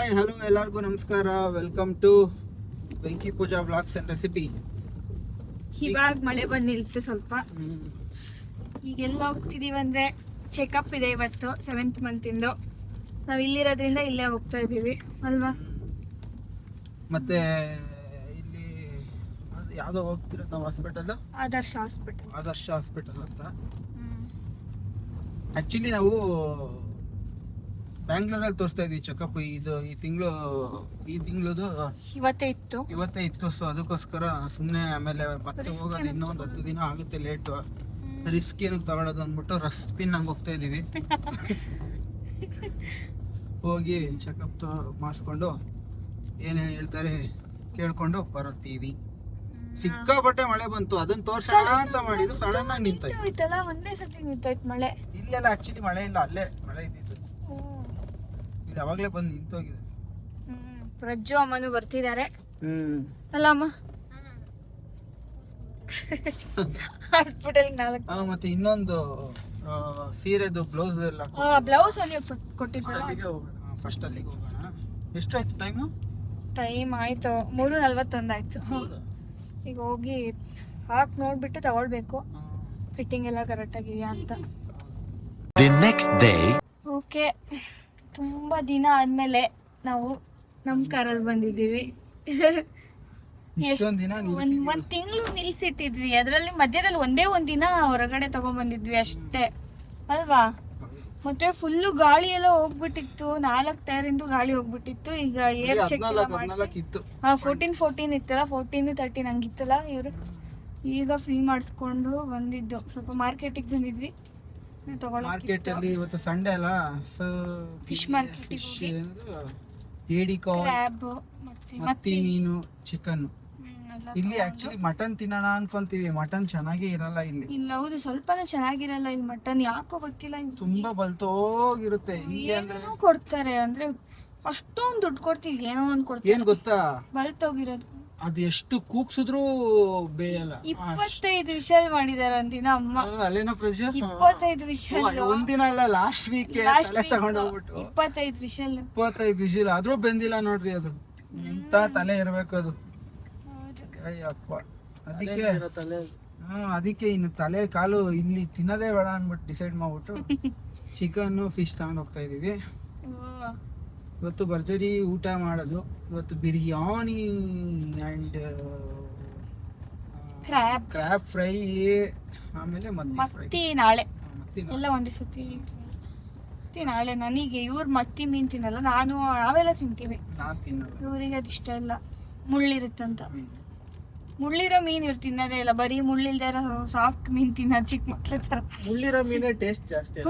Hi hello ಎಲ್ಲರಿಗೂ ನಮಸ್ಕಾರ. Welcome to Venki Pooja vlogs and recipe. ಇವಾಗ ಮಳೆ ಬಂದು ನಿಲ್ತು ಸ್ವಲ್ಪ. ಈಗೆಲ್ಲ ಹೋಗ್ತಿದೀವಿ ಅಂದ್ರೆ ಚೆಕಪ್ ಇದೆ ಇವತ್ತು 7th ಮಂತಿಂದು. ನಾವು ಇಲ್ಲಿರೋದ್ರಿಂದ ಇಲ್ಲೇ ಹೋಗ್ತಾ ಇದೀವಿ ಅಲ್ವಾ? ಮತ್ತೆ ಇಲ್ಲಿ ಯಾವ್ದೋ ಹೋಗ್ತಿರೋದು ನಾವು ಹಾಸ್ಪಿಟಲ್, ಆದರ್ಶ ಹಾಸ್ಪಿಟಲ್ ಅಂತ. ಆಕ್ಚುಲಿ ನಾವು ಬ್ಯಾಂಗ್ಳೂರಲ್ಲಿ ತೋರಿಸ್ತಾ ಇದ್ವಿ ಚೆಕಪ್. ಈ ತಿಂಗಳದು ಇವತ್ತೇ ಇತ್ತು. ಸೊ ಅದಕ್ಕೋಸ್ಕರ ಸುಮ್ಮನೆ ಆಮೇಲೆ ಮತ್ತೆ ಹೋಗೋದು ಇನ್ನೊಂದು 10 ದಿನ ಆಗುತ್ತೆ ಲೇಟು. ರಿಸ್ಕ್ ಏನಕ್ಕೆ ತಗೊಳ್ಳೋದು ಅಂದ್ಬಿಟ್ಟು ತಿನ್ನಂಗೆ ಹೋಗ್ತಾ ಇದೀವಿ. ಹೋಗಿ ಚೆಕಪ್ ಮಾಡಿಸ್ಕೊಂಡು ಏನೇನು ಹೇಳ್ತಾರೆ ಕೇಳ್ಕೊಂಡು ಬರುತ್ತೀವಿ. ಸಿಕ್ಕಾಪಟ್ಟೆ ಮಳೆ ಬಂತು, ಅದನ್ನ ತೋರ್ಸೋಣ ಅಂತ ಮಾಡಿದ್ದು ಸಡನ್ ಆಗಿ ನಿಂತೋಯ್ತು. ಒಂದೇ ಸತಿ ನಿಂತೋಯ್ತು ಮಳೆ. ಇಲ್ಲೆಲ್ಲ ಆಕ್ಚುಲಿ ಮಳೆ ಇಲ್ಲ, ಅಲ್ಲೇ ಮಳೆ ಇದ್ದಿತ್ತು. ಇಲ್ಲಿ ಅವಾಗ್ಲೇ ಬಂದು ನಿಂತೋಗಿದೆ. ಪ್ರಜ್ಜು ಅಮ್ಮನು ಬರ್ತಿದ್ದಾರೆ ಅಲ್ಲ ಅಮ್ಮ? ಹಾಸ್ಪಿಟಲ್ 4 ಮತ್ತೆ ಇನ್ನೊಂದು ಸೀರೆದು ಬ್ಲೌಸ್ ಎಲ್ಲ ಬ್ಲೌಸ್ ಅಲ್ಲಿ ಕೊಟ್ಟಿದ್ರಲ್ಲ, ಫಸ್ಟ್ ಅಲ್ಲಿಗೆ ಹೋಗೋಣ. ಎಷ್ಟಾಯ್ತು ಟೈಮ್ ಆಯ್ತು 3:41 ಆಯ್ತು. ಈಗ ಹೋಗಿ ಹಾಕಿ ನೋಡ್ಬಿಟ್ಟು ತಗೊಳ್ಬೇಕು ಫಿಟ್ಟಿಂಗ್ ಎಲ್ಲ ಕರೆಕ್ಟ್ ಆಗಿದೆಯಾ ಅಂತ. ಓಕೆ, ತುಂಬಾ ದಿನ ಆದ್ಮೇಲೆ ನಾವು ನಮ್ಮ ಕಾರಲ್ಲಿ ಬಂದಿದ್ದೀವಿ. ಒಂದ್ ತಿಂಗಳು ನಿಲ್ಸಿಟ್ಟಿದ್ವಿ, ಅದರಲ್ಲಿ ಮಧ್ಯದಲ್ಲಿ ಒಂದ್ ದಿನ ಹೊರಗಡೆ ತಗೊಂಡ್ಬಂದಿದ್ವಿ ಅಷ್ಟೇ ಅಲ್ವಾ? ಮತ್ತೆ ಫುಲ್ಲು ಗಾಳಿ ಎಲ್ಲ ಹೋಗ್ಬಿಟ್ಟಿತ್ತು, 4 ಟೈರಿಂದು ಗಾಳಿ ಹೋಗ್ಬಿಟ್ಟಿತ್ತು. ಈಗ ಏರ್ ಚೆಕ್ 14 ಇತ್ತಲ್ಲ, 14 13 ಹಂಗಿತ್ತಲ್ಲ. ಇವರು ಈಗ ಫ್ರೀ ಮಾಡಿಸ್ಕೊಂಡು ಬಂದಿದ್ದು. ಸ್ವಲ್ಪ ಮಾರ್ಕೆಟಿಗೆ ಬಂದಿದ್ವಿ ಮಾರ್ಕೆಟ್ ಅಲ್ಲಿ. ಇವತ್ತು ಸಂಡೇ ಅಲ್ಲ, ಸೊ ಫಿಶ್ ಮಾರ್ಕೆಟಿಗೆ ಕ್ರ್ಯಾಬ್ ಮತ್ತೆ ಮೀನು, ಚಿಕನ್. ಇಲ್ಲಿ ಆಕ್ಚುಲಿ ಮಟನ್ ತಿನ್ನೋಣ ಅನ್ಕೊಂತೀವಿ, ಮಟನ್ ಚೆನ್ನಾಗೇ ಇರಲ್ಲ ಇಲ್ಲಿ. ಇಲ್ಲ, ಹೌದು, ಸ್ವಲ್ಪನೂ ಚೆನ್ನಾಗಿರಲ್ಲ ಇಲ್ಲಿ ಮಟನ್. ಯಾಕೋ ಗೊತ್ತಿಲ್ಲ, ತುಂಬಾ ಬಲ್ತೋಗಿರುತ್ತೆ. ಏನೋ ಕೊಡ್ತಾರೆ ಅಂದ್ರೆ ಅಷ್ಟೊಂದು ದುಡ್ಡು ಕೊಡ್ತೀವಿ, ಏನೋ ಒಂದ್ ಕೊಡ್ತಾರೆ. ಏನ್ ಗೊತ್ತಾ, ಬಲ್ತೋಗಿರೋದು. ಅದು ಎಷ್ಟು ಕೂಗ್ಸಿದ್ರು ಬೇಯಲ್ಲ. 25 ವಿಷಲ್ ಮಾಡಿದಾರೆ ಒಂದಿನ ಅಮ್ಮ. ಅಲ್ಲೇನೋ ಪ್ರೆಷರ್ 25 ವಿಷಲ್ ಒಂದಿನ ಅಲ್ಲ, ಲಾಸ್ಟ್ ವೀಕ್ ತಗೊಂಡು ಹೋಗ್ಬಿಟ್ಟು 25 ವಿಷಲ್ ಆದ್ರೂ ಬೆಂದಿಲ್ಲ ನೋಡ್ರಿ. ಅದು ಇಂತ ತಲೆ ಇರ್ಬೇಕು ಅದು. ಅಯ್ಯಪ್ಪ, ಅದಕ್ಕೆ ಇನ್ನು ತಲೆ ಕಾಲು ಇಲ್ಲಿ ತಿನ್ನೋದೇ ಬೇಡ ಅನ್ಬಿಟ್ಟು ಡಿಸೈಡ್ ಮಾಡ್ಬಿಟ್ಟು ಚಿಕನ್ ಫಿಶ್ ತಗೊಂಡು ಹೋಗ್ತಾ ಇದೀವಿ. ಇವತ್ತು ಭರ್ಜರಿ ಊಟ ಮಾಡೋದು. ಇವತ್ತು ಬಿರಿಯಾನಿ ಅಂಡ್ ಕ್ರ್ಯಾಬ್ ಫ್ರೈ, ಆಮೇಲೆ ಮತ್ತಿ ನಾಳೆ ಎಲ್ಲ ಒಂದೇ ಸತಿ ನಾಳೆ. ನನಗೆ ಇವ್ರು ಮತ್ತಿ ಮೀನ್ ತಿನ್ನಲ್ಲ, ನಾವೆಲ್ಲ ತಿಂತೀವಿ. ನಾನು ತಿನ್ನೋದು, ಇವ್ರಿಗೆ ಅದಿಷ್ಟ ಇಲ್ಲ, ಮುಳ್ಳಿರುತ್ತಂತ. ಮುಳ್ಳಿರೋ ಮೀನ್ ಇವ್ರು ತಿನ್ನೋದೇ ಇಲ್ಲ, ಬರೀ ಮುಳ್ಳಿಲ್ದೇ ಇರೋ ಸಾಫ್ಟ್ ಮೀನ್ ತಿನ್ನೋದು ಚಿಕ್ಕ ಮಕ್ಳ ತರ. ಮುಳ್ಳಿರೋ ಮೀನೇ ಟೇಸ್ಟ್ ಜಾಸ್ತಿ.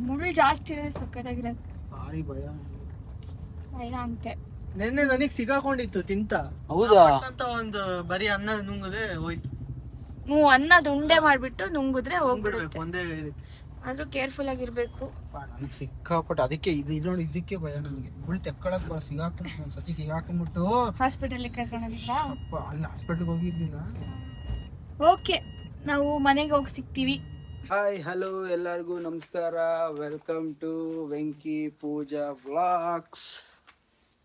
ಮುಳ್ಳು ಜಾಸ್ತಿ ಇರೋದು ಸಕ್ಕತ್ತಾಗಿರೋದು. ಭಾರಿ ಭಯ ಅಂತೆ. ನೆನ್ನೆ ನನಗ್ ಸಿಗಾಕೊಂಡಿತ್ತು ತಿಂತ. ಹೌದಾ? ಅಂತ ಒಂದು ಬರೀ ಅನ್ನ ನುಂಗದೆ ಹೋಯ್ತು. ಅನ್ನದ ಉಂಡೆ ಮಾಡ್ಬಿಟ್ಟು ನುಂಗುದ್ರೆ ಹೋಗ್ಬಿಡುತ್ತೆ. ಒಂದೇ ಆದ್ರೂ ಕೇರ್ಫುಲ್ ಆಗಿರ್ಬೇಕು. ನನಗೆ ಸಿಕ್ಕಾಪಟ್ಟೆ ಅದಕ್ಕೆ ನೋಡಿ, ಇದಕ್ಕೆ ಭಯ ನನಗೆ. ಮುಳ್ಳು ತೆಕ್ಕೊಳಕ್ ಒಂದ್ಸತಿ ಸಿಗಾಕೊಂಡ್ಬಿಟ್ಟು ಹಾಸ್ಪಿಟಲ್ಗೆ ಕರ್ಕೊಂಡಿದ್ರಾ? ಅಲ್ಲಿ ಹಾಸ್ಪಿಟಲ್ಗೆ ಹೋಗಿರ್ಲಿಲ್ಲ. ಓಕೆ, ನಾವು ಮನೆಗೆ ಹೋಗಿ ಸಿಗ್ತೀವಿ. ಹಾಯ್ ಹಲೋ ಎಲ್ಲರಿಗೂ ನಮಸ್ಕಾರ. Welcome to Venki Pooja vlogs.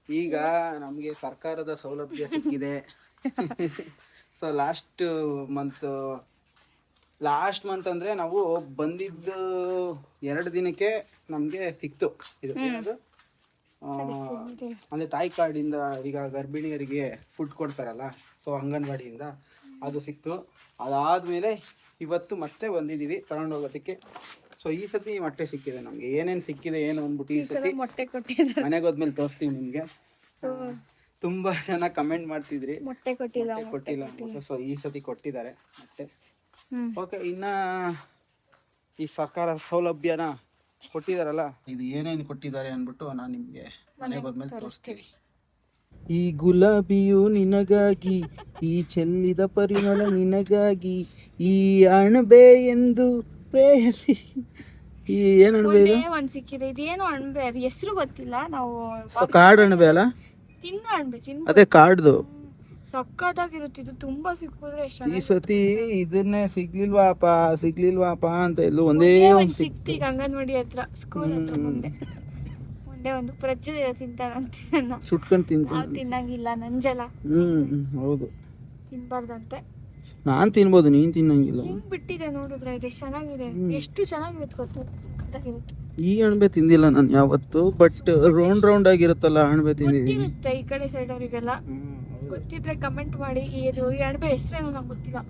ಈಗ ನಮಗೆ ಸರ್ಕಾರದ ಸೌಲಭ್ಯ ಸಿಕ್ಕಿದೆ. ಸೊ ಲಾಸ್ಟ್ ಮಂತ್ ಅಂದರೆ ನಾವು ಬಂದಿದ್ದು 2 ದಿನಕ್ಕೆ ನಮಗೆ ಸಿಕ್ತು ಇದು. ಅಂದರೆ ತಾಯಿ ಕಾರ್ಡಿಂದ ಈಗ ಗರ್ಭಿಣಿಯರಿಗೆ ಫುಡ್ ಕೊಡ್ತಾರಲ್ಲ, ಸೊ ಅಂಗನವಾಡಿಯಿಂದ ಅದು ಸಿಕ್ತು. ಅದಾದಮೇಲೆ ಇವತ್ತು ಮತ್ತೆ ಬಂದಿದ್ದೀವಿ ತಗೊಂಡೋಗೋದಕ್ಕೆ. ಸೊ ಈ ಸತಿ ಮೊಟ್ಟೆ ಸಿಕ್ಕಿದೆ ನಮಗೆ. ಏನೇನು ಸಿಕ್ಕಿದೆ ಏನು ಅಂದ್ಬಿಟ್ಟು ಈ ಸತಿ ಮನೆಗೆ ಹೋದ್ಮೇಲೆ ತೋರಿಸ್ತೀವಿ ನಿಮಗೆ. ತುಂಬಾ ಜನ ಕಮೆಂಟ್ ಮಾಡ್ತಿದ್ರಿ ಮೊಟ್ಟೆ ಕೊಟ್ಟಿಲ್ಲ. ಸೊ ಈ ಸತಿ ಕೊಟ್ಟಿದ್ದಾರೆ ಮತ್ತೆ. ಓಕೆ, ಇನ್ನ ಈ ಸರ್ಕಾರ ಸೌಲಭ್ಯನ ಕೊಟ್ಟಿದಾರಲ್ಲ, ಇದು ಏನೇನು ಕೊಟ್ಟಿದ್ದಾರೆ ಅಂದ್ಬಿಟ್ಟು ನಾನು ನಿಮಗೆ ಮನೆಗೆ ಹೋದ್ಮೇಲೆ ತೋರಿಸ್ತೀವಿ. ಈ ಗುಲಾಬಿಯು ನಿನಗಾಗಿ, ಈ ಚೆಲ್ಲಿದ ಪರಿಮಳ ನಿನಗಾಗಿ, ಈ ಅಣಬೆ ಎಂದು ಪ್ರೇಯಸಿ. ಈ ಏನು ಅಣಬೆ ಇದು? ಒಂದ್ ಸಿಕ್ಕಿದೆ. ಇದೇನು ಅಣಬೆ, ಅದು ಹೆಸರು ಗೊತ್ತಿಲ್ಲ. ನಾವು ಕಾಡು ಅಣಬೆ ಅಲ್ಲ, ತಿನ್ನ ಅಣಬೆ. ಅದೇ ಕಾಡ್ದು ಸಕ್ಕತ್ತಾಗಿರುತ್ತೆ ಇದು. ತುಂಬಾ ಸಿಕ್ಕಿದ್ರೆ ಈ ಸತಿ ಇದನ್ನೇ ಸಿಗ್ಲಿಲ್ವಾಪ ಅಂತ ಇಲ್ಲು ಒಂದೇ ಒಂದು ಸಿಕ್ತಿ ಅಂಗನವಾಡಿ ಹತ್ರ, ಸ್ಕೂಲ್ ಹತ್ರ ಮುಂದೆ ಒಂದೇ ಒಂದು ಪ್ರಜ್ಜು ತಿಂತಾನಂತಿದ್ದನ್ನ ಸುಟ್ಕೊಂಡು ತಿಂತ ನಾವು ತಿನ್ನಂಗಿಲ್ಲ ನಂಜಲ ಹೌದು ತಿನ್ಬಾರ್ದಂತೆ. ನಾನ್ ತಿನ್ಬೋದು, ನೀನ್ ತಿನ್ನಂಗಿಲ್ಲ. ಹಿಂಗ್ ಬಿಟ್ಟಿದೆ ನೋಡಿದ್ರೆ ಇದು ಎಷ್ಟ್ ಚೆನ್ನಾಗಿದೆ, ಎಷ್ಟು ಚೆನ್ನಾಗಿರುತ್ತೆ ಗೊತ್ತಾ, ಸಖತ್ತಾಗಿರುತ್ತೆ. ಈ ಅಣಬೆ ತಿಂದಿಲ್ಲ ನಾನು ಯಾವತ್ತು, ಬಟ್ ರೌಂಡ್ ಆಗಿರುತ್ತಲ್ಲ ಅಣಬೆ ತಿಂದಿದ್ದೀನಿ. ಗೊತ್ತಿರುತ್ತೆ ಈ ಕಡೆ ಸೈಡ್ ಅವರಿಗೆಲ್ಲ, ಗೊತ್ತಿದ್ರೆ ಕಮೆಂಟ್ ಮಾಡಿ. ಇದು ಈ ಅಣಬೆ ಹೆಸರೇನು ನಂಗೆ ಗೊತ್ತಿಲ್ಲ,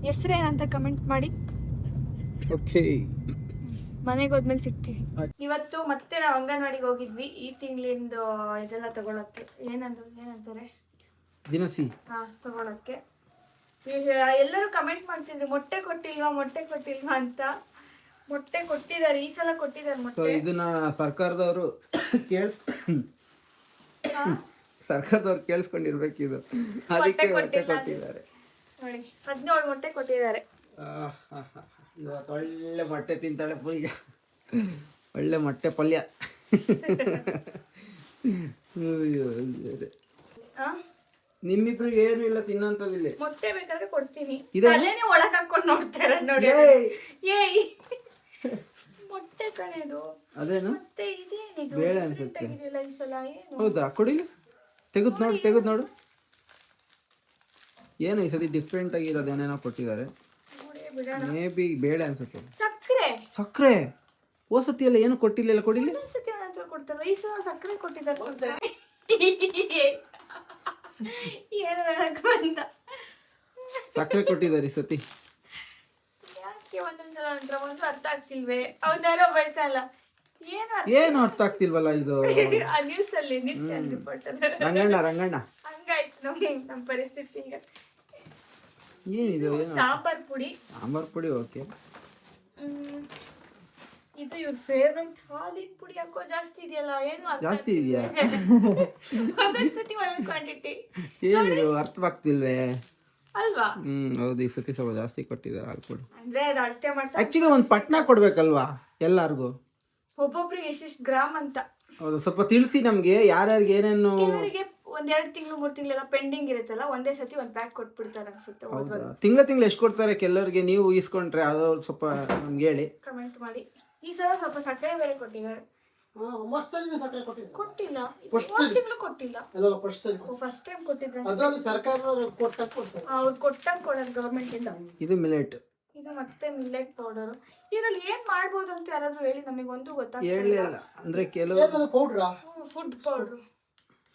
ಹೆಸರೇನಂತ ಕಮೆಂಟ್ ಮಾಡಿ. ಓಕೆ, ಮನೆಗೆ ಹೋದ್ಮೇಲೆ ಸಿಗ್ತೀವಿ. ಇವತ್ತು ಮತ್ತೆ ನಾವು ಅಂಗನವಾಡಿಗೆ ಹೋಗಿದ್ವಿ ಈ ತಿಂಗಳಿಂದು ಇದೆಲ್ಲ ತಗೊಳಕ್ಕೆ. ಏನಂತಾರೆ ದಿನಸಿ ತಗೊಳಕ್ಕೆ. ಈಗ ಎಲ್ಲರೂ ಕಮೆಂಟ್ ಮಾಡ್ತಿದ್ರು ಮೊಟ್ಟೆ ಕೊಟ್ಟಿಲ್ವಾ ಅಂತ. ಮೊಟ್ಟೆ ಕೊಟ್ಟಿದ್ದಾರೆ, ಈ ಸಲ ಕೊಟ್ಟಿದ್ದಾರೆ ಸೊ ಮೊಟ್ಟೆ. ಇದನ್ನ ಸರ್ಕಾರದವರು ಕೇಳಿಸ್ಕೊಂಡಿರ್ಬೇಕು, ಇದು ಅದಕ್ಕೆ ಮೊಟ್ಟೆ ಕೊಟ್ಟಿದ್ದಾರೆ ನೋಡಿ. 17 ಮೊಟ್ಟೆ ಕೊಟ್ಟಿದ್ದಾರೆ. ಇವತ್ತು ಒಳ್ಳೆ ಮೊಟ್ಟೆ ತಿಂತಾಳೆ ಪುಯ್ಯ, ಒಳ್ಳೆ ಮೊಟ್ಟೆ ಪಲ್ಯ. ನಿಮ್ಮಿಬ್ರಿಗೆ ಏನು ಇಲ್ಲ ತಿನ್ನಂತದಿಲ್ಲ. ಮೊಟ್ಟೆ ಬೇಕಾದ್ರೆ ಕೊಡ್ತೀನಿ, ಅಲ್ಲೇನೆ ಒಳಗೆ ಹಾಕೊಂಡು ನೋಡ್ತಾರೆ ನೋಡಿ. ಏಯ್ ಮೊಟ್ಟೆ ಕಣೆದು ಅದೇನು ಮತ್ತೆ ಇದೇನಿದು ಬೇಳೆ ಅನ್ಸುತ್ತೆ. ಈ ಸಲ ಏನು? ಹೌದಾ, ಕೊಡಿಲಿ, ತೆಗೆದು ನೋಡು. ಏನು ಈ ಸತಿ ಡಿಫ್ರೆಂಟ್ ಆಗಿರೋದು ಏನೇನೋ ಕೊಟ್ಟಿದ್ದಾರೆ. ಮೇ ಬಿ ಬೇಳೆ ಅನ್ಸುತ್ತೆ. ಸಕ್ಕರೆ ಓಸತಿ ಎಲ್ಲ ಏನು ಕೊಟ್ಟಿಲ್ಲ, ಕೊಡಿಲಿ. ಸತಿ ಒಂದೊಂದ್ಸಲ ಕೊಡ್ತಾರಲ್ಲ, ಈ ಸಲ ಸಕ್ಕರೆ ಕೊಟ್ಟಿದ್ದಾರೆ. ಏನು ಹೇಳಕ್ ಬಂದ, ಸಕ್ಕರೆ ಕೊಟ್ಟಿದ್ದಾರೆ ಈ ಸತಿ. ಯಾಕೆ ಒಂದೊಂದ್ಸಲ ಒಂದು ಅರ್ಥ ಆಗ್ತಿಲ್ವೇ? ಅವನ್ಯಾರೋ ಬೈತಲ್ಲ, ಏನು ಅರ್ಥ ಆಗ್ತಿಲ್ವಲ್ಲ ಇದು. ಆ ನ್ಯೂಸ್ ಅಲ್ಲಿ ರಿಪೋರ್ಟ್ ರಂಗಣ್ಣ ಹಂಗಾಯ್ತು ನಮ್ಮ ಪರಿಸ್ಥಿತಿ ಈಗ. ಏನಿದು? ಸಾಂಬಾರ್ ಪುಡಿ. ಓಕೆ, ಇದು ಇವ್ರ ಫೇವ್ರೆಟ್ ಹಾಲಿನ ಪುಡಿ. ಹಾಕೋ ಜಾಸ್ತಿ ಇದೆಯಲ್ಲ, ಏನು ಜಾಸ್ತಿ ಇದೆಯಾ? ಒಂದೊಂದ್ಸತಿ ಒಂದೊಂದು ಕ್ವಾಂಟಿಟಿ. ಏನಿದು ಅರ್ಥವಾಗ್ತಿಲ್ವೇ ಅಲ್ವಾ? ಹೌದು, ಈ ಸತಿ ಸ್ವಲ್ಪ ಜಾಸ್ತಿ ಕೊಟ್ಟಿದ್ದಾರೆ ಹಾಲು ಪುಡಿ. ಅಂದ್ರೆ ಅದು ಅಳತೆ ಮಾಡ್ಸ. ಆಕ್ಚುಲಿ ಒಂದು ಪಟ್ನ ಕೊಡ್ಬೇಕಲ್ವಾ ಎಲ್ಲಾರ್ಗು, ಒಬ್ಬೊಬ್ರಿಗೆ ಎಷ್ಟೆಷ್ಟು ಗ್ರಾಮ್ ಅಂತ. ಹೌದು, ಸ್ವಲ್ಪ ತಿಳಿಸಿ ನಮ್ಗೆ ಯಾರ್ಯಾರಿಗೆ ಏನೇನು. ಕೆಲವರಿಗೆ 1-2 ತಿಂಗಳು 3 ತಿಂಗಳೆಲ್ಲ ಪೆಂಡಿಂಗ್ ಇರುತ್ತಲ್ಲ, ಒಂದೇ ಸತಿ ಒಂದು ಪ್ಯಾಕ್ ಕೊಟ್ಬಿಡ್ತಾರೆ ಅನ್ಸುತ್ತೆ. ತಿಂಗಳ ಎಷ್ಟು ಕೊಡ್ತಾರೆ ಕೆಲವರಿಗೆ, ನೀವು ಈಸ್ಕೊಂಡ್ರೆ ಅದು ಸ್ವಲ್ಪ ನಮ್ಗೆ ಹೇಳಿ, ಕಮೆಂಟ್ ಮಾಡಿ. ಈ ಸಲ ಸ್ವಲ್ಪ ಸಕ್ಕರೆ ಬೇರೆ ಕೊಟ್ಟಿದ್ದಾರೆ. ಕೊಟ್ಟಿಲ್ಲ, 3 ತಿಂಗಳು ಕೊಟ್ಟಿಲ್ಲ. ಫಸ್ಟ್ ಟೈಮ್ ಕೊಟ್ಟಿದ್ರೆ ಅವ್ರು ಕೊಟ್ಟಂಗೆ ಕೊಡೋದು ಗವರ್ಮೆಂಟ್ ಇಂದ. ಇದು ಮಿಲೆಟ್, ಇದು ಮತ್ತೆ ಮಿಲ್ಲೆಟ್ ಪೌಡರ್. ಇದ್ರಲ್ಲಿ ಏನ್ ಮಾಡ್ಬೋದು ಅಂತ ಯಾರಾದ್ರೂ ಹೇಳಿ, ನಮಗೆ ಒಂದು ಗೊತ್ತಾಗ್ತಿಲ್ಲ. ಹೇಳಿಲ್ಲ ಅಂದ್ರೆ ಕೆಲವು ಫುಡ್ ಪೌಡರ್.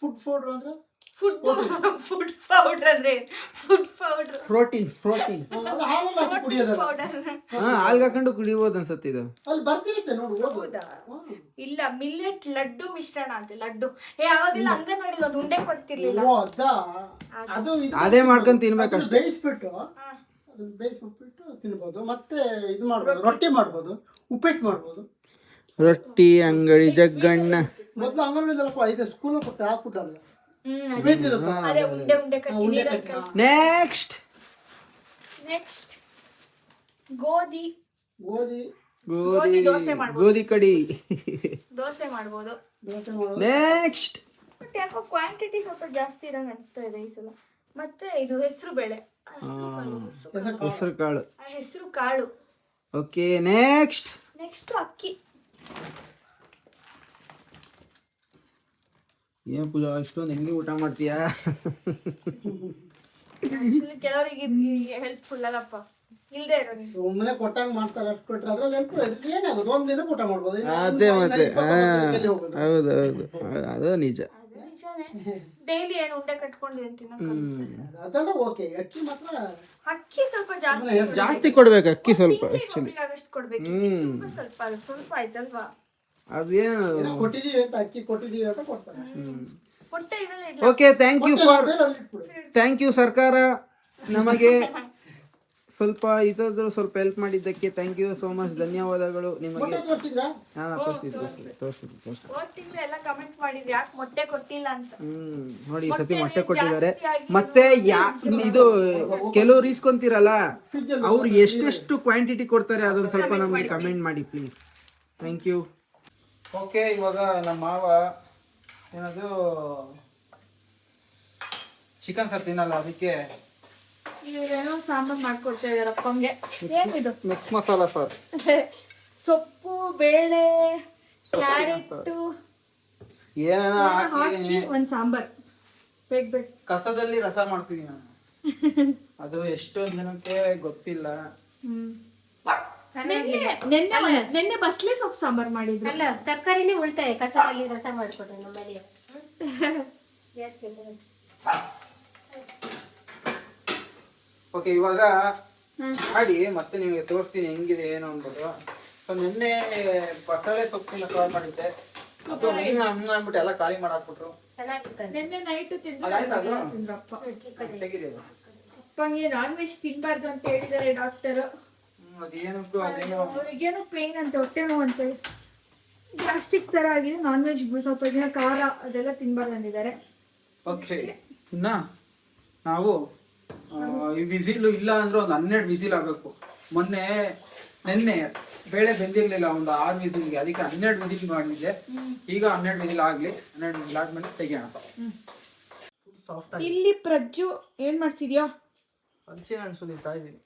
ಫುಡ್ ಪೌಡರ್ ಅಂದ್ರೆ ಫುಡ್ ಪೌಡರ್ ಅಂದ್ರೆ ಫುಡ್ ಪೌಡರ್, ಪ್ರೋಟೀನ್ ಪೌಡರ್. ಹಾಲ್ಗೆ ಹಾಕೊಂಡು ಕುಡಿಬೋದು ಅನ್ಸತ್ತೆ ಇದು. ಅಲ್ಲಿ ಬರ್ತಿರುತ್ತೆ ನೋಡು. ಹೌದಾ? ಇಲ್ಲ, ಮಿಲ್ಲೆಟ್ ಲಡ್ಡು ಮಿಶ್ರಣ ಅಂತ. ಲಡ್ಡು ಯಾವಾಗೆಲ್ಲ ಅಂಗನವಾಡಿ ಒಂದು ಉಂಡೆ ಕೊಡ್ತಿರ್ಲಿಲ್ಲ, ಅದೇ ಮಾಡ್ಕೊಂಡು ತಿನ್ಬೇಕಷ್ಟೇ. ಬೇಯಿಸ್ಬಿಟ್ಟು ತಿನ್ಬೋದು. ಮತ್ತೆ ಇದು ಮಾಡ್ಬೋದು, ರೊಟ್ಟಿ ಮಾಡ್ಬೋದು, ಉಪ್ಪಿಟ್ಟು ಮಾಡ್ಬೋದು. ರೊಟ್ಟಿ ಅಂಗಡಿ ಜಗ್ಗಣ್ಣ ಮೊದ್ಲು ಅಂಗನವಾಡಿ ಇದೆ, ಸ್ಕೂಲ್ ಕೊಡ್ತಾರೆ. ಆ ಫುಡ್ ಅಲ್ಲ, ಅದೇ ಉಂಡೆ ಕಟ್ಟಿ ನೀರಲ್ಲಿ ಕಲಸಿ. ನೆಕ್ಸ್ಟ್ ಗೋಧಿ ಗೋಧಿ ಕಡಿ ದೋಸೆ ಮಾಡ್ಬೋದು. ನೆಕ್ಸ್ಟ್ ಬಟ್ ಯಾಕೋ ಕ್ವಾಂಟಿಟಿ ಸ್ವಲ್ಪ ಜಾಸ್ತಿ ಇರಂಗ್ ಅನಿಸ್ತಾ ಇದೆ ಈ ಸಲ. ಮತ್ತೆ ಇದು ಹೆಸರು ಬೇಳೆ, ಹೆಸರು ಕಾಳು. ಓಕೆ, ನೆಕ್ಸ್ಟ್ ಅಕ್ಕಿ. ಏನ್ ಪೂಜಾ ಇಷ್ಟೊಂದು ಹೆಂಗೆ ಊಟ ಮಾಡ್ತೀಯಾ? ಕೆಲವರಿಗೆ ಹೆಲ್ಪ್ಫುಲ್ ಅಲ್ಲಪ್ಪ, ಇಲ್ದೇ ಇರೋದು ಸುಮ್ಮನೆ ಕೊಟ್ಟಂಗ್ ಮಾಡ್ತಾರೆ. ಅಷ್ಟು ಕೊಟ್ರೆ ಅದ್ರಲ್ಲಿ ಏನಾಗೋದು, ಒಂದಿನ ಊಟ ಮಾಡ್ಬೋದು. ಅದೇ ಮತ್ತೆ, ಹೌದು ಅದು ನಿಜ. ಡೈಲಿ ಏನು ಉಂಡೆ ಕಟ್ಕೊಂಡು ಅದೆಲ್ಲ ಓಕೆ. ಅಕ್ಕಿ ಮಾತ್ರ, ಅಕ್ಕಿ ಸ್ವಲ್ಪ ಜಾಸ್ತಿ ಕೊಡ್ಬೇಕು. ಅಕ್ಕಿ ಸ್ವಲ್ಪ ಕೊಡ್ಬೇಕು, ಸ್ವಲ್ಪ ಆಯ್ತಲ್ವಾ? ಅದೇನು ಕೊಟ್ಟಿದೀವಿ ಅಂತ, ಅಕ್ಕಿ ಕೊಟ್ಟಿದೀವಿ ಅಂತ ಕೊಡ್ತಾರೆ. ಓಕೆ, ಥ್ಯಾಂಕ್ ಯು ಸರ್ಕಾರ, ನಮಗೆ ಸ್ವಲ್ಪ ಇದಾದ್ರು ಸ್ವಲ್ಪ ಹೆಲ್ಪ್ ಮಾಡಿದ್ದಕ್ಕೆ ಥ್ಯಾಂಕ್ ಯು ಸೋ ಮಚ್, ಧನ್ಯವಾದಗಳು ನಿಮಗೆ. ನೋಡಿ, ಈ ಸತಿ ಮೊಟ್ಟೆ ಕೊಟ್ಟಿದ್ದಾರೆ. ಮತ್ತೆ ಇದು ಕೆಲವ್ರು ಇಸ್ಕೊಂತೀರಲ್ಲ, ಅವ್ರು ಎಷ್ಟೆಷ್ಟು ಕ್ವಾಂಟಿಟಿ ಕೊಡ್ತಾರೆ ಅದನ್ನ ಸ್ವಲ್ಪ ನಮಗೆ ಕಮೆಂಟ್ ಮಾಡಿ ಪ್ಲೀಸ್. Thank you. ಓಕೆ, ಇವಾಗ ನಮ್ಮ ಮಾವ ಏನದು ಚಿಕನ್ ಸರ್ ತಿನ್ನಲ್ಲ, ಅದಕ್ಕೆ ಇವ್ರೇನೋ ಸಾಂಬಾರ್ ಮಾಡ್ಕೊಡ್ತಾ ಇದಾರೆ ಅಪ್ಪಂಗೆ. ಏನಿದು? Mix masala sir. ಸೊಪ್ಪು, ಬೇಳೆ, ಕ್ಯಾರೆಟ್, ಏನಾನ ಹಾಕಿ ಹಾಕಿ ಒಂದು ಸಾಂಬಾರ್ ಬೇಗ ಕಸದಲ್ಲಿ ರಸ ಮಾಡ್ತೀನಿ ನಾನು. ಅದು ಎಷ್ಟೊಂದು ಜನಕ್ಕೆ ಗೊತ್ತಿಲ್ಲ. ನೆನ್ನೆ ಬಸ್ಲೆ ಸೊಪ್ಪು ಸಾಂಬಾರ್ ಮಾಡಿದ್ರು. ಅಲ್ಲ ತರಕಾರಿನೇ ಉಳ್ತಾಯ ಕಸದಲ್ಲಿ ರಸ ಮಾಡ್ಕೊಡ್ರಿ ನಮ್ಮಲ್ಲಿ. ಓಕೆ, ಇವಾಗ ಮಾಡಿ ಮತ್ತೆ ನಿಮಗೆ ತೋರಿಸ್ತೀನಿ ಹೆಂಗಿದೆ ಏನು ಅಂದ್ಬಿಟ್ಟು. ಸೊ ನಿನ್ನೆ ಬಸಳೆ ಸೊಪ್ಪಿನ ಸಾರು ಮಾಡಿದ್ದೆ, ಅದು ಅಂದ್ಬಿಟ್ಟು ಎಲ್ಲ ಖಾಲಿ ಮಾಡಾಕ್ಬಿಟ್ರು. ಚೆನ್ನಾಗಿರ್ತದೆ. ನೆನ್ನೆ ನೈಟ್ ಅದಾಯ್ತಾ ಅದು? ತಿಂದ್ರಪ್ಪ. ತೆಗೀರಿ ಅದು. ಅಪ್ಪಂಗೆ ನಾನ್ ವೆಜ್ ತಿನ್ಬಾರ್ದು ಅಂತ ಹೇಳಿದ್ದಾರೆ ಡಾಕ್ಟರ್. ಅದೇನಕ್ಕೂ ಅದೇನೋ ಅವ್ರಿಗೇನೋ ಪೇನ್ ಅಂತ, ಹೊಟ್ಟೆ ನೋವು ಅಂತ, ಗ್ಯಾಸ್ಟ್ರಿಕ್ ತರ ಆಗಿದೆ. ನಾನ್ ವೆಜ್ ಸ್ವಲ್ಪ ದಿನ ಖಾರ ಅದೆಲ್ಲ ತಿನ್ಬಾರ್ದು ಅಂದಿದ್ದಾರೆ. ಓಕೆ, ಇನ್ನ ನಾವು ಈ ವಿಸಿಲ್ ಇಲ್ಲ ಅಂದ್ರೆ ಒಂದು 12 ವಿಸಿಲ್ ಆಗಬೇಕು. ನಿನ್ನೆ ಬೇಳೆ ಬೆಂದಿರ್ಲಿಲ್ಲ, ಒಂದು 6 ವಿಸಿಲ್ಗೆ, ಅದಕ್ಕೆ 12 ವಿಸಿಲ್ ಮಾಡಿದ್ದೆ. ಈಗ 12 ವಿಸಿಲ್ ಆಗ್ಲಿ, 12 ವಿಸಿಲ್ ಆದ್ಮೇಲೆ ತೆಗಿಯೋಣ. ಇಲ್ಲಿ ಪ್ರಜ್ಜು ಏನ್ ಮಾಡ್ತಿದ್ಯಾ? ಹಲಸಿನ ಹಣ್ಣು ಸುಲಿತಾ ಇದ್ದೀನಿ.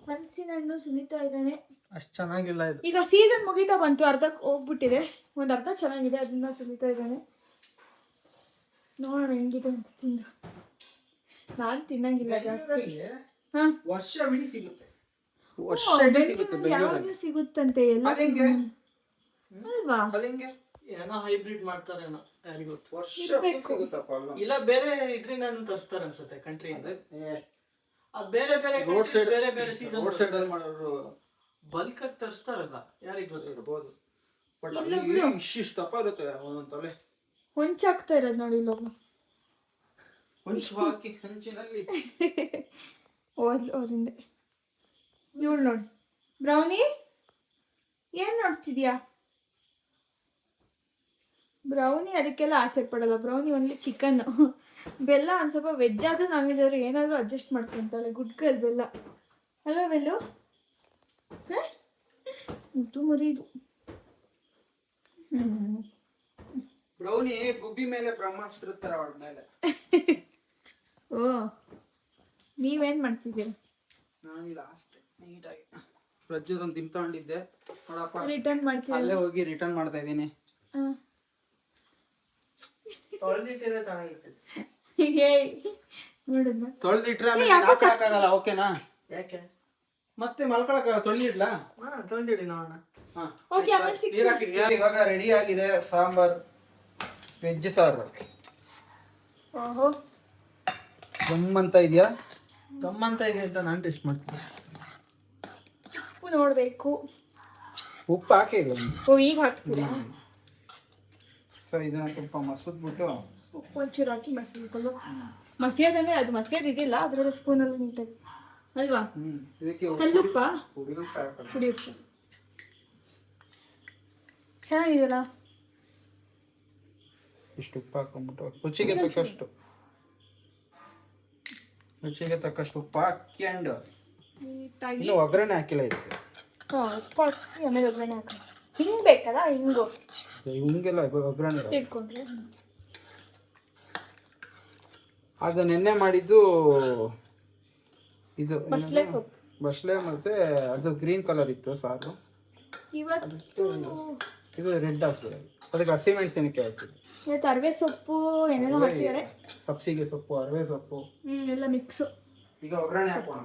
ಹಲಸಿನ ಹಣ್ಣು ಸುಲಿತಾ ಇದ್ದಾನೆ. ಅಷ್ಟು ಚೆನ್ನಾಗಿಲ್ಲ ಇದು. ಈಗ ಸೀಸನ್ ಮುಗಿತಾ ಬಂತು, ಅರ್ಧಕ್ಕೆ ಹೋಗ್ಬಿಟ್ಟಿದೆ. ಒಂದು ಅರ್ಧ ಚೆನ್ನಾಗಿದೆ, ಅದನ್ನ ಸುಲಿತಾ ಇದ್ದಾನೆ. ನೋಡೋಣ ಹೆಂಗಿದೆ ಅಂತ ತಿಂದು. ನಾನು ತಿನ್ನಂಗಿಲ್ಲ ಜಾಸ್ತಿ. ಹಾ, ವರ್ಷವಿಡೀ ಸಿಗುತ್ತೆ, ಯಾವಾಗ ಸಿಗುತ್ತಂತೆ ಎಲ್ಲ ಅಲ್ವಾ? ಏನೋ ಹೈಬ್ರಿಡ್ ಮಾಡ್ತಾರೇನೋ, ಯಾರಿಗೂ ಗೊತ್ತು. ವರ್ಷ ಸಿಗುತ್ತಪ್ಪ. ಇಲ್ಲ ಬೇರೆ ಇದ್ರಿಂದ ತರಿಸ್ತಾರೆ ಅನ್ಸುತ್ತೆ ಕಂಟ್ರಿಯಿಂದ. ಅದು ಬೇರೆ ಬೇರೆ ರೋಡ್ ಸೈಡ್, ಬೇರೆ ಬೇರೆ ಸೀಸನ್ ರೋಡ್ ಸೈಡ್ ಅಲ್ಲಿ ಮಾಡೋರು ಬಲ್ಕ್ ಆಗಿ ತರಿಸ್ತಾರಲ್ಲ, ಯಾರಿಗೆ ಗೊತ್ತಿರ್ಬೋದು. ಬಟ್ ಅಲ್ಲಿ ಇಷ್ಟಿಷ್ಟು ದಪ್ಪ ಇರುತ್ತೆ ಒಂದೊಂದು ತಲೆ. ಹೊಂಚಾಗ್ತಾ ಇರೋದು ನೋಡಿ ಇಲ್ಲೊಬ್ಬ. ಹೊಂಚು ಹಾಕಿ ಹಂಚಿನಲ್ಲಿ ಅವ್ರಿಂದ ಇವಳು ನೋಡಿ. ಬ್ರೌನಿ ಏನ್ ನೋಡ್ತಿದ್ಯಾ? ಬ್ರೌನಿ ಅದಕ್ಕೆಲ್ಲ ಆಸೆ ಪಡಲ್ಲ. Brownie only chicken. ಬೆಲ್ಲ ಒಂದು ಸ್ವಲ್ಪ ವೆಜ್ ಆದ್ರೂ ನಾನ್ ವೆಜ್ ಆದ್ರೂ ಏನಾದರೂ ಅಡ್ಜಸ್ಟ್ ಮಾಡ್ಕೊಂತಾಳೆ. ಗುಡ್ ಗರ್ಲ್ ಬೆಲ್ಲ ಅಲ್ವಾ ಬೆಲ್ಲು? ಮುದ್ದು ಮರಿ ಇದು. ಬ್ರೌನಿ ಗುಬ್ಬಿ ಮೇಲೆ ಬ್ರಹ್ಮಾಸ್ತ್ರ ತರ ಅವಳ ಮೇಲೆ. ಓ, ನೀವೇನ್ ಮಾಡ್ತಿದ್ದೀರ? ನಾನು ಲಾಸ್ಟ್ ನೀಟಾಗಿ ಪ್ರಜ್ಜುದೊಂದು ದಿಮ್ ತಗೊಂಡಿದ್ದೆ ನೋಡಪ್ಪ, ರಿಟರ್ನ್ ಮಾಡ್ತೀವಿ. ಅಲ್ಲೇ ಹೋಗಿ ರಿಟರ್ನ್ ಮಾಡ್ತಾ ಇದ್ದೀನಿ. ತೊಳೆದಿಟ್ಟಿದ್ರೆ ಚೆನ್ನಾಗಿರ್ತದೆ. ನೋಡಿದ್ನ ತೊಳೆದಿಟ್ರೆ ಹಾಕಕ್ಕಾಗಲ್ಲ. ಓಕೆನಾ? ಯಾಕೆ? ಮತ್ತೆ ಮಲ್ಕೊಳಕ್ಕಾಗಲ್ಲ, ತೊಳೆದಿಡ್ಲಾ? ತೊಳೆದಿಡಿ ನೋಡೋಣ. ಓಕೆ, ಆಮೇಲೆ ಸಿಗ್ತೀನಿ. ಇವಾಗ ರೆಡಿ ಆಗಿದೆ ಸಾಂಬಾರ್, ವೆಜ್ ಸಾರು. ಓಹೋ, ಗಮ್ಮಂತ ಇದೆಯಾ? ಗಮ್ಮಂತ ಇದೆ ಅಂತ ನಾನು ಟೆಸ್ಟ್ ಮಾಡ್ತೀನಿ. ಉಪ್ಪು ನೋಡಬೇಕು. ಉಪ್ಪು ಹಾಕಿಲ್ಲ. ಓ, ಈಗ ಹಾಕ್ತೀರಾ? ಸೊ ಇದನ್ನ ಸ್ವಲ್ಪ ಮಸದ್ಬಿಟ್ಟು ಉಪ್ಪು ಒಂಚೂರು ಹಾಕಿ ಮಸಿಬೇಕು. ಮಸಿಯೋದಂದ್ರೆ ಅದು ಮಸಿಯೋದು ಇದಿಲ್ಲ, ಅದರಲ್ಲಿ ಸ್ಪೂನಲ್ಲಿ ನೀಟಾಗಿ ಅಲ್ವಾ? ಇದಕ್ಕೆ ಕಲ್ಲುಪ್ಪ, ಪುಡಿ ಉಪ್ಪು ಹಾಕೋದು. ಪುಡಿ ಉಪ್ಪು. ಚೆನ್ನಾಗಿದೆಯಲ್ಲ? ಇಷ್ಟು ಉಪ್ಪು ಹಾಕೊಂಡ್ಬಿಟ್ಟು ರುಚಿಗೆ ತಕ್ಕಷ್ಟು ಉಪ್ಪು ಹಾಕ್ಯಂಡು ನೀಟಾಗಿ ಇನ್ನು ಒಗ್ಗರಣೆ ಹಾಕಿಲ್ಲ ಇದಕ್ಕೆ. ಉಪ್ಪು ಹಾಕಿ ಆಮೇಲೆ ಒಗ್ಗರಣೆ ಹಾಕಿ. ಹಿಂಗೆ ಬೇಕಲ್ಲ? ಹಿಂಗು ಹಿಂಗೆಲ್ಲ ಒಗ್ಗರಣೆ ಇಟ್ಕೊಂಡ್ರೆ. ಅದು ನೆನ್ನೆ ಮಾಡಿದ್ದು ಇದು ಬಸ್ಲೆ ಸೊಪ್ಪು. ಬಸ್ಲೆ ಮತ್ತೆ ಅದು ಗ್ರೀನ್ ಕಲರ್ ಇತ್ತು ಸಾರು. ಇವತ್ತು ಇದು ರೆಡ್ ಹಾಕ್ತದೆ, ಅದಕ್ಕೆ ಹಸಿಮೆಣಸಿನಕಾಯಿ ಹಾಕ್ತಿದ್ದೆ. ಇವತ್ತು ಅರವೆ ಸೊಪ್ಪು ಏನೇನೋ ಹಾಕಿದ್ದಾರೆ. ಸಬ್ಸಿಗೆ ಸೊಪ್ಪು, ಅರವೆ ಸೊಪ್ಪು ಎಲ್ಲ ಮಿಕ್ಸು. ಈಗ ಒಗ್ಗರಣೆ ಹಾಕೋಣ.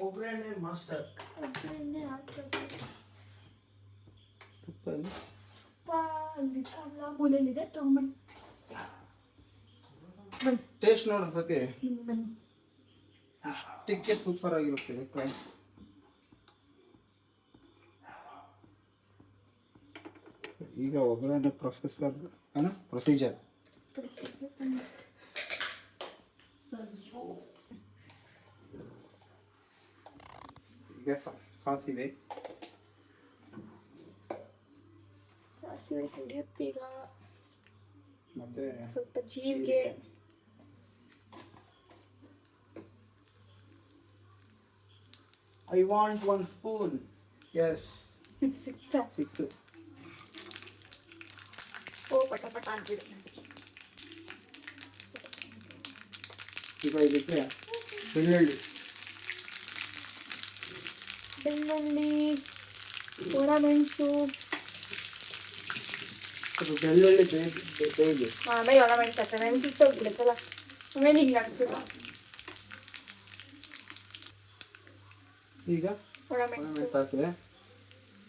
ಒಗ್ಗರಣೆ ಮಾಸ್ಟರ್. ಒಗ್ಗರಣೆ ಹಾಕೋದು. ತುಪ್ಪದಲ್ಲಿ ಮೂಲೆಯಲ್ಲಿದೆ, ತಗೊಂಬನ್ನಿ. ಬನ್ನಿ ಟೇಸ್ಟ್ ನೋಡೋ ಬಗ್ಗೆ ಬನ್ನಿ. ಇಷ್ಟಕ್ಕೆ ಸೂಪರ್ ಆಗಿರುತ್ತೆ. ಈಗ ಒಗ್ಗರಣೆ ಪ್ರೊಸೀಜರ್ ಈಗ ಸಾಸಿವೆ ಸಿಡಿಯುತ್ತೆ. ಈಗ ಮತ್ತೆ ಸ್ವಲ್ಪ ಜೀರಿಗೆ, ಐ ವಾಂಟ್ 1 ಸ್ಪೂನ್. ಎಸ್, ಸಿಕ್ತು. ಓ, ಪಟ ಪಟ ಅಂತಿದೆ. ಈಗ ಇದಕ್ಕೆ ಬೆಳ್ಳುಳ್ಳಿ ಒಣಮೆಣಸು, ಸ್ವಲ್ಪ ಬೆಳ್ಳುಳ್ಳಿ ಬೇಯಿಸಿ. ಆಮೇಲೆ ಒಣಮೆಣಸು ಹಾಕ್ತಾರೆ. ಮೆಣಸು ಹೋಗ್ಬಿಡುತ್ತಲ್ಲ, ಆಮೇಲೆ ಹಿಂಗೆ ಹಾಕ್ತೀವಿ. ಈಗ ಒಣಮೆಣಸು ಒಣಮೆಣಸು ಹಾಕಿದ್ರೆ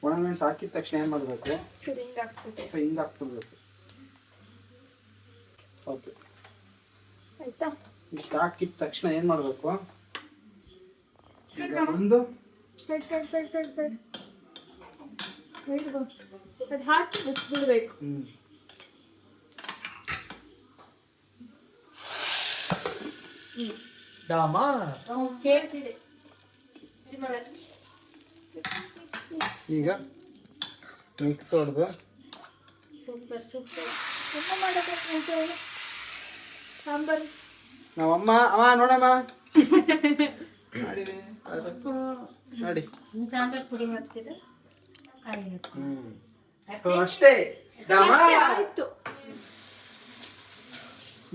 ಒಣಮೆಣಸು ಹಾಕಿದ ತಕ್ಷಣ ಏನು ಮಾಡಬೇಕು? ಸರಿ ಹಿಂಗೆ ಹಾಕ್ಬಿಟ್ಟೆ. ಹಿಂಗೆ ಹಾಕ್ಬಿಡ್ಬೇಕು. ಓಕೆ, ಆಯ್ತಾ? ಇಷ್ಟು ಹಾಕಿದ ತಕ್ಷಣ ಏನು ಮಾಡಬೇಕು? ಒಂದು ಸೈಡ್ ಅದು ಹಾಕಿ ಬಿಟ್ಬಿಡ್ಬೇಕು. ಡಾಮ ಓಕೆ, ಈಗ ಮಿಕ್ಸ್ ಹೊಡೆದು ಸೂಪರ್ ಎಲ್ಲ ಮಾಡಬೇಕು. ಸಾಂಬಾರು ನಾವಮ್ಮ ಅಮ್ಮ ನೋಡಮ್ಮ ಮಾಡಿರಿ ನೋಡಿ. ಸಾಂಬಾರ್ ಪುಡಿ ಹಾಕ್ತೀರಾ? ಕಾಯಿ ಹಾಕ್ತೀರಾ? ಅಷ್ಟೇ. ಆಯ್ತು.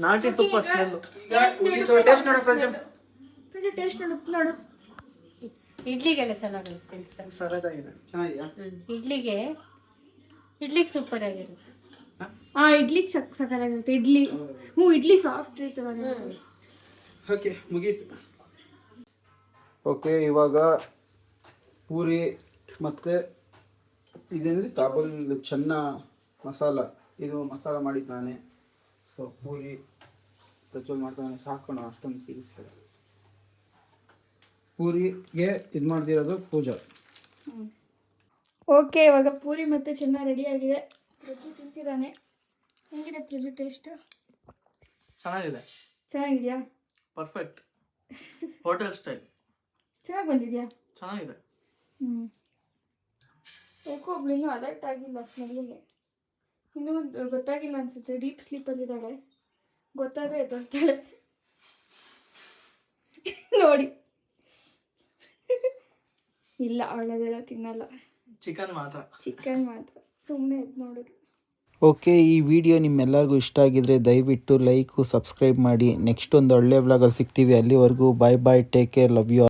ನಾಟಿ ತುಪ್ಪ ಸ್ಮೆಲ್ಲು. ಟೇಸ್ಟ್ ನೋಡು ಫ್ರೆಂಡ್ಸ್. ಟೇಸ್ಟ್ ನೋಡು. ಇಡ್ಲಿಗೆಲ್ಲ ಚೆನ್ನಾಗಿರುತ್ತೆ. ಸಗದಾಗಿದೆ. ಚೆನ್ನಾಗಿದೆಯಾ? ಇಡ್ಲಿಗೆ ಸೂಪರ್ ಆಗಿರುತ್ತೆ. ಇಡ್ಲಿಗೆ ಸಕ್ಕತ್ತಾಗಿರುತ್ತೆ. ಇಡ್ಲಿ ಸಾಫ್ಟ್ ಇರ್ತದೆ. ಓಕೆ, ಮುಗೀತು. ಓಕೆ, ಇವಾಗ ಪೂರಿ ಮತ್ತು ಇದೇನಿದೆ ಕಾಬೂಲ್ ಚೆನ್ನ ಮಸಾಲ, ಇದು ಮಸಾಲ ಮಾಡಿದ್ದು ನಾನೇ. ಸೊ ಪೂರಿ ಪ್ರಚೋಲ್ ಮಾಡ್ತಾನೆ, ಸಾಕೋಣ ಅಷ್ಟೊಂದು ಸೀರಿಸ್ತಾರೆ. ಪೂರಿಗೆ ಇದು ಮಾಡ್ದಿರೋದು ಪೂಜಾ. ಓಕೆ, ಇವಾಗ ಪೂರಿ ಮತ್ತೆ ಚೆನ್ನಾಗಿ ರೆಡಿ ಆಗಿದೆ. ಪ್ರಜು ತಿಂತಿದ್ದಾನೆ. ಹೆಂಗಿದೆ ಪ್ರಜು ಟೇಸ್ಟ್? ಚೆನ್ನಾಗಿದೆ. ಚೆನ್ನಾಗಿದೆಯಾ? ಪರ್ಫೆಕ್ಟ್. Hotel style. ಚೆನ್ನಾಗಿ ಬಂದಿದೆಯಾ? ಚೆನ್ನಾಗಿದೆ. ಯಾಕೋ ಒಬ್ಳು ಇನ್ನೂ ಅಲರ್ಟ್ ಆಗಿಲ್ಲ ಸ್ಮೆಲ್ಲಿಗೆ. ಇನ್ನೂ ಗೊತ್ತಾಗಿಲ್ಲ ಅನ್ಸುತ್ತೆ. ಡೀಪ್ ಸ್ಲೀಪಲ್ಲಿದ್ದಾಳೆ. ಗೊತ್ತಾದ್ರೆ ಎದ್ದೊಳ್ತಾಳೆ ನೋಡಿ. ಇಲ್ಲ, ಅವಳದೆಲ್ಲ ತಿನ್ನಲ್ಲ. ಚಿಕನ್ ಮಾತ್ರ. ಸುಮ್ಮನೆ ಎದ್ದು ನೋಡೋದು. ಓಕೆ, ಈ ವಿಡಿಯೋ ನಿಮ್ಮೆಲ್ಲರಿಗೂ ಇಷ್ಟ ಆಗಿದ್ರೆ ದಯವಿಟ್ಟು ಲೈಕು ಸಬ್ಸ್ಕ್ರೈಬ್ ಮಾಡಿ. ನೆಕ್ಸ್ಟ್ ಒಂದು ಒಳ್ಳೆ ವ್ಲಾಗಲ್ಲಿ ಸಿಗ್ತೀವಿ. ಅಲ್ಲಿವರೆಗೂ ಬಾಯ್ ಬಾಯ್, ಟೇಕ್ ಕೇರ್, ಲವ್ ಯು.